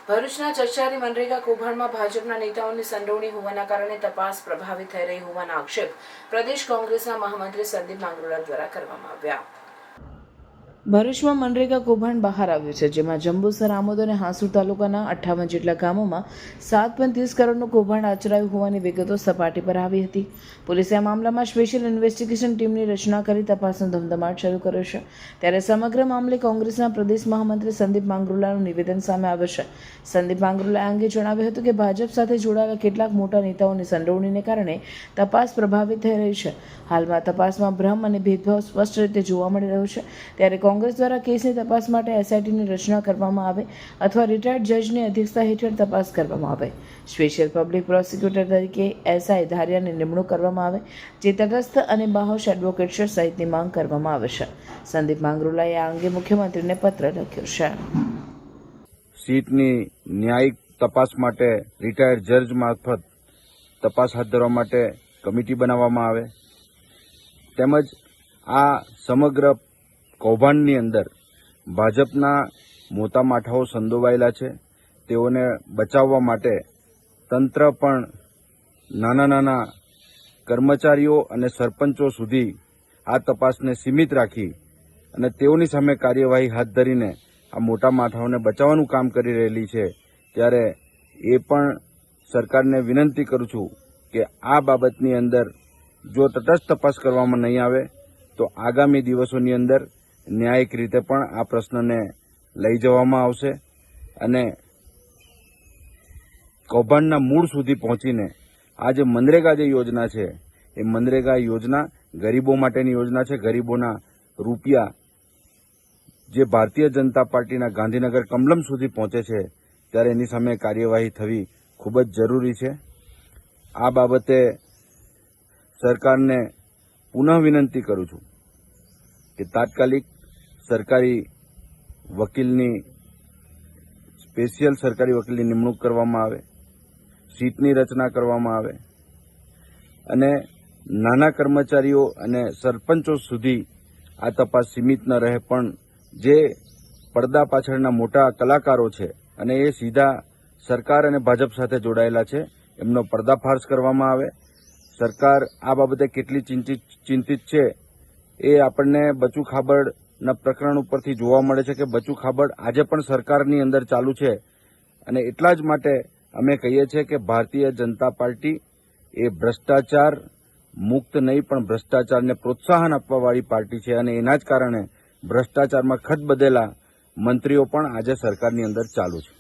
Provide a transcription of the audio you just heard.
ભરૂચના ચચારી મનરેગા કૌભાંડમાં ભાજપના નેતાઓની સંડોવણી હોવાના કારણે તપાસ પ્રભાવિત થઈ રહી હોવાના આક્ષેપ પ્રદેશ કોંગ્રેસના મહામંત્રી સંદીપ માંગરોળા દ્વારા કરવામાં આવ્યા। ભરૂચમાં મનરેગા કૌભાંડ બહાર આવ્યું છે, જેમાં જંબુસર, આમોદ અને હાંસોડ તાલુકાના 58 જેટલા ગામોમાં 7.30 કરોડનું કૌભાંડ આચરાયું હોવાની વિગતો સપાટી પર આવી હતી। પોલીસે આ મામલામાં સ્પેશિયલ ઇન્વેસ્ટિગેશન ટીમની રચના કરી તપાસનો ધમધમાટ શરૂ કર્યો છે। ત્યારે સમગ્ર મામલે કોંગ્રેસના પ્રદેશ મહામંત્રી સંદીપ માંગરોળાનું નિવેદન સામે આવ્યું છે। સંદીપ માંગરોળાએ અંગે જણાવ્યું હતું કે ભાજપ સાથે જોડાયેલા કેટલાક મોટા નેતાઓની સંડોવણીને કારણે તપાસ પ્રભાવિત થઈ રહી છે। હાલમાં તપાસમાં ભ્રમ અને ભેદભાવ સ્પષ્ટ રીતે જોવા મળી રહ્યો છે। ત્યારે કોંગ્રેસ દ્વારા કેસની તપાસ માટે એસઆઈટીની રચના કરવામાં આવે અથવા રિટાયર્ડ જજની અધ્યક્ષતા હેઠળ તપાસ કરવામાં આવે। સ્પેશિયલ પબ્લિક પ્રોસિક્યુટર તરીકે એસઆઈ ધારિયાની નિમણૂક કરવામાં આવે, જે તટસ્થ અને બાહોશ એડવોકેટ છે સહિતની માંગ કરવામાં આવે છે। સંદીપ માંગરોળાએ આ અંગે મુખ્યમંત્રીને પત્ર લખ્યો છે। સીટની ન્યાયિક તપાસ માટે રિટાયર્ડ જજ મારફત તપાસ હાથ ધરવા માટે કમિટી બનાવવામાં આવે, તેમજ આ સમગ્ર કૌભાંડની અંદર ભાજપના મોટા માથાઓ સંડોવાયેલા છે, તેઓને બચાવવા માટે તંત્ર પણ નાના નાના કર્મચારીઓ અને સરપંચો સુધી આ તપાસને સીમિત રાખી અને તેઓની સામે કાર્યવાહી હાથ ધરીને આ મોટા માથાઓને બચાવવાનું કામ કરી રહેલી છે। ત્યારે એ પણ સરકારને વિનંતી કરું છું કે આ બાબતની અંદર જો તટસ્થ તપાસ કરવામાં નહીં આવે તો આગામી દિવસોની અંદર ન્યાયિક રીતે પણ આ પ્રશ્નને લઈ જવામાં આવશે અને કૌભાંડના મૂળ સુધી પહોંચીને આ જે મનરેગા જે યોજના છે એ મનરેગા યોજના ગરીબો માટેની યોજના છે। ગરીબોના રૂપિયા જે ભારતીય જનતા પાર્ટીના ગાંધીનગર કમલમ સુધી પહોંચે છે, ત્યારે એની સામે કાર્યવાહી થવી ખૂબ જ જરૂરી છે। આ બાબતે સરકારને પુનઃ વિનંતી કરું છું કે તાત્કાલિક સરકારી વકીલની સ્પેશિયલ સરકારી વકીલની નિમણૂક કરવામાં આવે, સીટની રચના કરવામાં આવે અને નાના કર્મચારીઓ અને સરપંચો સુધી આ તપાસ સીમિત ન રહે, પણ જે પડદા પાછળના મોટા કલાકારો છે અને એ સીધા સરકાર અને ભાજપ સાથે જોડાયેલા છે, એમનો પર્દાફાશ કરવામાં આવે। સરકાર આ બાબતે કેટલી ચિંતિત છે એ આપણને બચુ ખાબડના પ્રકરણ ઉપરથી જોવા મળે છે કે બચુ ખાબડ આજે પણ સરકારની અંદર ચાલુ છે અને એટલા જ માટે અમે કહીએ છીએ કે ભારતીય જનતા પાર્ટી એ ભ્રષ્ટાચાર મુક્ત નહીં પણ ભ્રષ્ટાચારને પ્રોત્સાહન આપવાવાળી પાર્ટી છે અને એના જ કારણે ભ્રષ્ટાચારમાં ખતબદેલા મંત્રીઓ પણ આજે સરકારની અંદર ચાલુ છે।